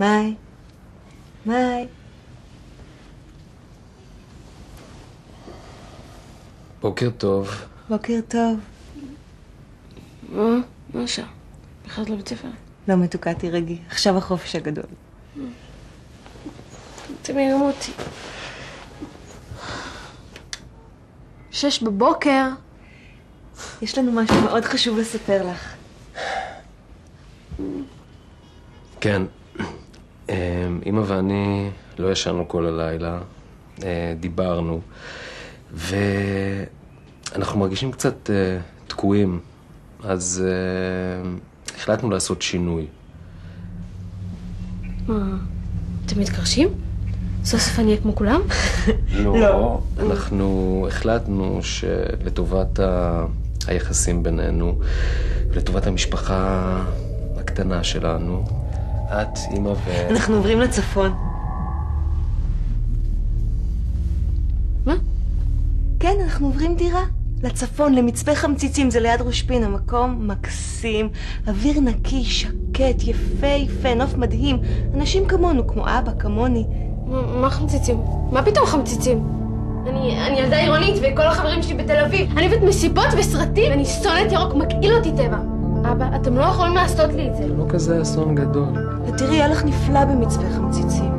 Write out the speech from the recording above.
מאי? מאי? בוקר טוב. בוקר טוב. מה השעה? בכלל לבית ספר? לא מתוקה, תירגעי. עכשיו החופש הגדול. אתם ירמו אותי. 6 בבוקר. יש לנו משהו מאוד חשוב לספר לך. כן. אמא ואני לא ישנו כל הלילה. דיברנו. ואנחנו מרגישים קצת תקועים. אז החלטנו לעשות שינוי. מה? אתם מתקרשים? סוף סוף אני אהיה כמו כולם? לא. אנחנו החלטנו שלטובת היחסים בינינו, ולטובת המשפחה הקטנה שלנו, את, אמא אנחנו עוברים לצפון. מה? כן, אנחנו עוברים דירה. לצפון, למצפה חמציצים, זה ליד ראש פינה, מקום מקסים, אוויר נקי, שקט, יפה, נוף מדהים, אנשים כמונו, כמו אבא, כמוני. מה חמציצים? מה פתאום חמציצים? אני ילדה עירונית וכל החברים שלי בתל אביב. אני אוהבת מסיבות וסרטים, אני שונאת ירוק, מגעיל אותי טבע. אבא, אתם לא יכולים לעשות לי את זה. זה לא כזה אסון גדול. ותראי, היה לך נפלא במצפה חמציצים.